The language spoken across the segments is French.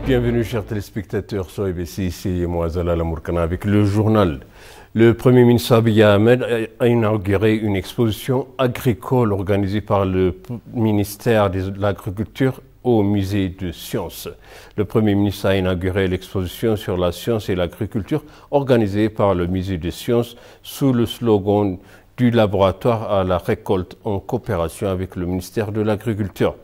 Bienvenue chers téléspectateurs sur ABC, c'est moi Zalal Amourkana avec le journal. Le Premier ministre Abiy Ahmed a inauguré une exposition agricole organisée par le ministère de l'Agriculture au musée de sciences. Le Premier ministre a inauguré l'exposition sur la science et l'agriculture organisée par le musée de sciences sous le slogan du laboratoire à la récolte en coopération avec le ministère de l'Agriculture.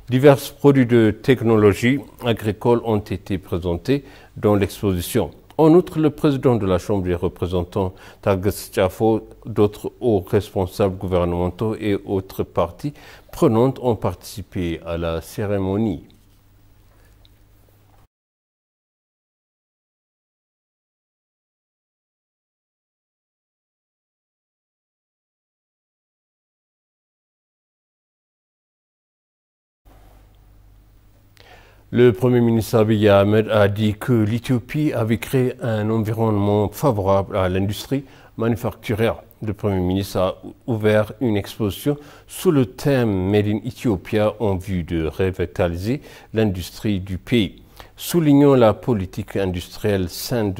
Divers produits de technologie agricole ont été présentés dans l'exposition. En outre, le président de la Chambre des représentants, Tagas Tchafo, d'autres hauts responsables gouvernementaux et autres parties prenantes ont participé à la cérémonie. Le Premier ministre Abiy Ahmed a dit que l'Éthiopie avait créé un environnement favorable à l'industrie manufacturière. Le Premier ministre a ouvert une exposition sous le thème Made in Ethiopia en vue de revitaliser l'industrie du pays. Soulignant la politique industrielle saine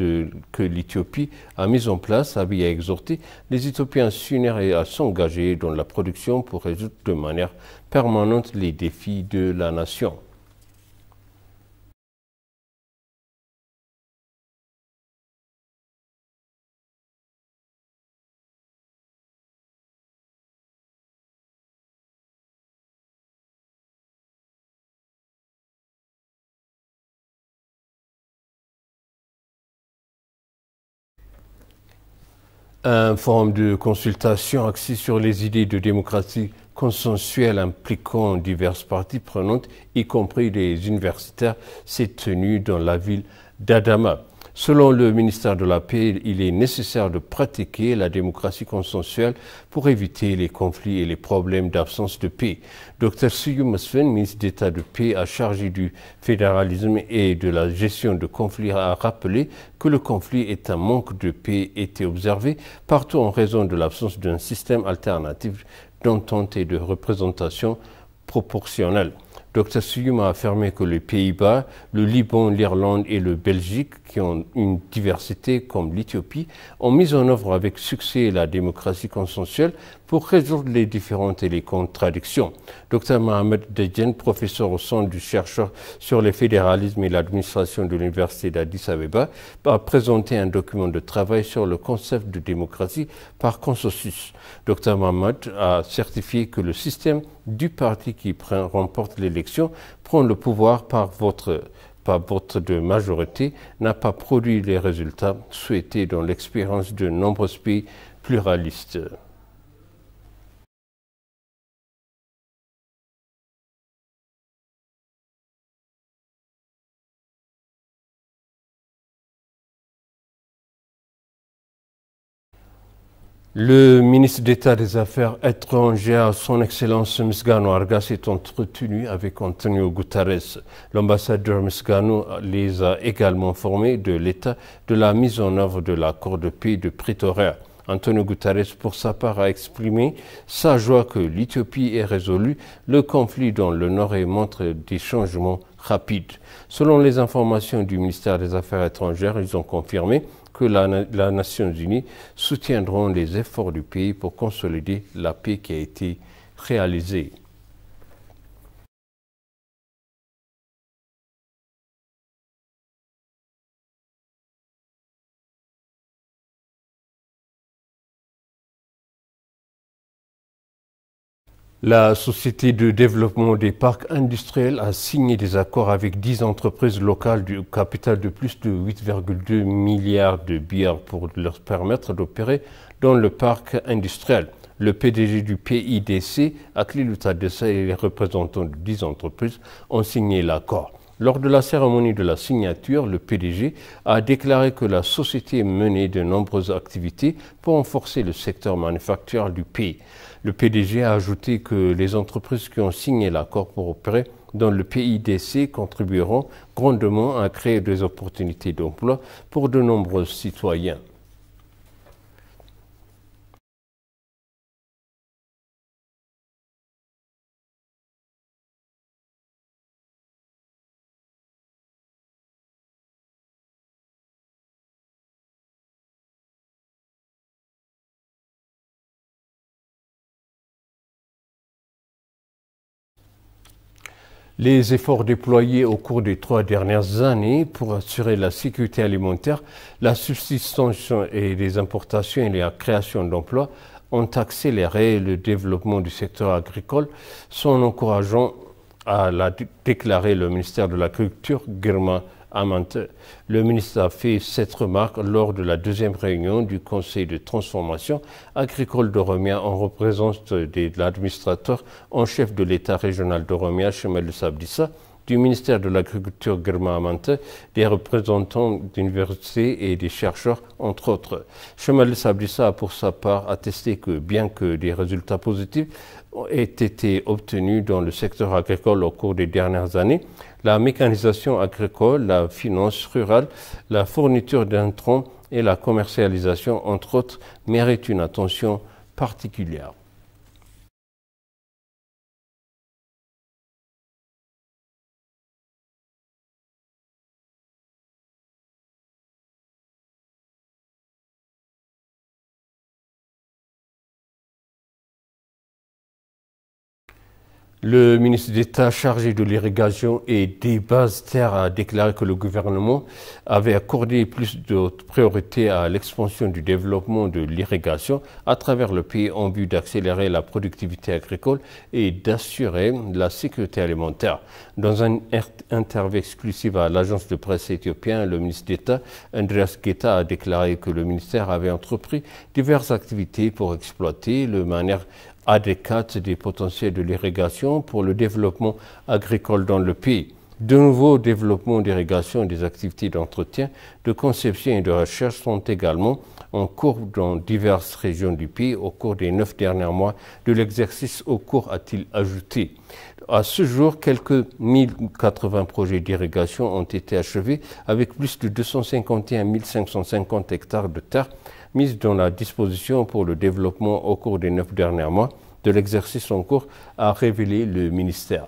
que l'Éthiopie a mise en place, Abiy a exhorté les Éthiopiens à s'unir et à s'engager dans la production pour résoudre de manière permanente les défis de la nation. Un forum de consultation axé sur les idées de démocratie consensuelle impliquant diverses parties prenantes, y compris des universitaires, s'est tenu dans la ville d'Adama. Selon le ministère de la Paix, il est nécessaire de pratiquer la démocratie consensuelle pour éviter les conflits et les problèmes d'absence de paix. Dr Suyum Masfen, ministre d'État de paix, a chargé du fédéralisme et de la gestion de conflits, a rappelé que le conflit est un manque de paix été observé partout en raison de l'absence d'un système alternatif d'entente et de représentation proportionnelle. Dr Suyum a affirmé que les Pays-Bas, le Liban, l'Irlande et le Belgique, qui ont une diversité comme l'Éthiopie, ont mis en œuvre avec succès la démocratie consensuelle pour résoudre les différends et les contradictions. Dr Mohamed Dejen, professeur au Centre du chercheur sur le fédéralisme et l'administration de l'Université d'Addis Abeba, a présenté un document de travail sur le concept de démocratie par consensus. Dr Mohamed a certifié que le système du parti qui remporte l'élection prend le pouvoir par vote de majorité n'a pas produit les résultats souhaités dans l'expérience de nombreux pays pluralistes. Le ministre d'État des Affaires étrangères, son Excellence Misgano Arga, s'est entretenu avec Antonio Guterres. L'ambassadeur Misgano les a également informés de l'état de la mise en œuvre de l'accord de paix de Pretoria. Antonio Guterres, pour sa part, a exprimé sa joie que l'Éthiopie ait résolu le conflit dans le Nord et montre des changements rapides. Selon les informations du ministère des Affaires étrangères, ils ont confirmé que les Nations Unies soutiendront les efforts du pays pour consolider la paix qui a été réalisée. La Société de développement des parcs industriels a signé des accords avec 10 entreprises locales du capital de plus de 8,2 milliards de billets pour leur permettre d'opérer dans le parc industriel. Le PDG du PIDC, Aklilu Tadessa, et les représentants de 10 entreprises ont signé l'accord. Lors de la cérémonie de la signature, le PDG a déclaré que la société menait de nombreuses activités pour renforcer le secteur manufacturier du pays. Le PDG a ajouté que les entreprises qui ont signé l'accord pour opérer dans le PIDC contribueront grandement à créer des opportunités d'emploi pour de nombreux citoyens. Les efforts déployés au cours des 3 dernières années pour assurer la sécurité alimentaire, la subsistance et les importations et la création d'emplois ont accéléré le développement du secteur agricole, sont encourageants, a déclaré le ministère de l'Agriculture, Girma Amante. Le ministre a fait cette remarque lors de la deuxième réunion du Conseil de transformation agricole d'Oromia en représentation de l'administrateur en chef de l'État régional d'Oromia, Chemal Sabdissa, du ministère de l'Agriculture, Girma Amante, des représentants d'universités et des chercheurs, entre autres. Chemal Sabdissa a pour sa part attesté que bien que des résultats positifs aient été obtenus dans le secteur agricole au cours des dernières années, la mécanisation agricole, la finance rurale, la fourniture d'intrants et la commercialisation, entre autres, méritent une attention particulière. Le ministre d'État chargé de l'irrigation et des bases terres a déclaré que le gouvernement avait accordé plus de priorité à l'expansion du développement de l'irrigation à travers le pays en vue d'accélérer la productivité agricole et d'assurer la sécurité alimentaire. Dans une interview exclusive à l'agence de presse éthiopienne, le ministre d'État Andreas Geta a déclaré que le ministère avait entrepris diverses activités pour exploiter de manière adéquate des potentiels de l'irrigation pour le développement agricole dans le pays. De nouveaux développements d'irrigation et des activités d'entretien, de conception et de recherche sont également en cours dans diverses régions du pays au cours des 9 derniers mois de l'exercice au cours, a-t-il ajouté. À ce jour, quelques 1080 projets d'irrigation ont été achevés avec plus de 251 550 hectares de terre mise dans la disposition pour le développement au cours des 9 derniers mois de l'exercice en cours, a révélé le ministère.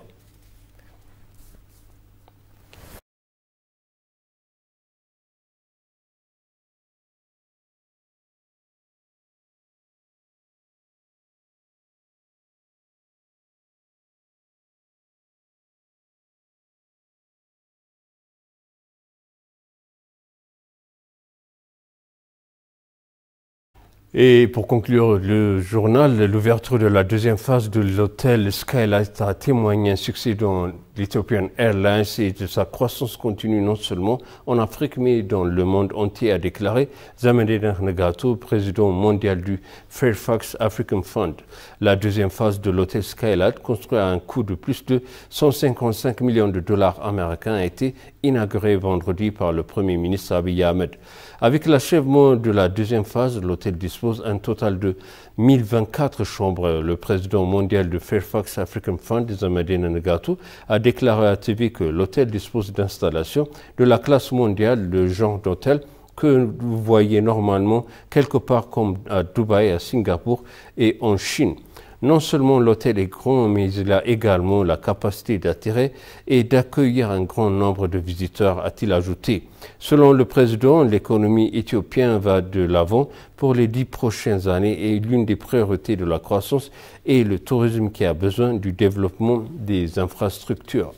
Et pour conclure le journal, l'ouverture de la deuxième phase de l'hôtel Skylight a témoigné un succès dans l'Ethiopian Airlines et de sa croissance continue non seulement en Afrique mais dans le monde entier, a déclaré Zamedine Negato, président mondial du Fairfax African Fund. La deuxième phase de l'hôtel Skylight, construit à un coût de plus de 155 millions de dollars américains, a été inaugurée vendredi par le Premier ministre Abiy Ahmed. Avec l'achèvement de la deuxième phase, l'hôtel dispose un total de 1024 chambres. Le président mondial de Fairfax African Fund, Zamedine Negato, a déclaré à TV que l'hôtel dispose d'installations de la classe mondiale, le genre d'hôtel que vous voyez normalement quelque part comme à Dubaï, à Singapour et en Chine. Non seulement l'hôtel est grand, mais il a également la capacité d'attirer et d'accueillir un grand nombre de visiteurs, a-t-il ajouté. Selon le président, l'économie éthiopienne va de l'avant pour les 10 prochaines années et l'une des priorités de la croissance est le tourisme qui a besoin du développement des infrastructures.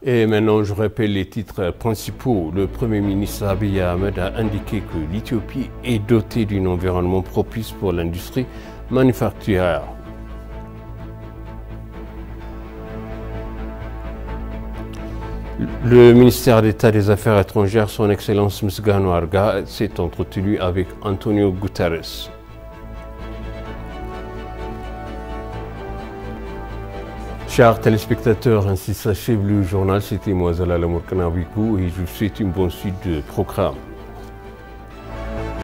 Et maintenant, je rappelle les titres principaux. Le Premier ministre Abiy Ahmed a indiqué que l'Éthiopie est dotée d'un environnement propice pour l'industrie manufacturière. Le ministère d'État des Affaires étrangères, son Excellence Misgano Arga, s'est entretenu avec Antonio Guterres. Chers téléspectateurs, ainsi s'achève le journal. C'était moi, Zalala Mourkana, avec vous et je vous souhaite une bonne suite de programme.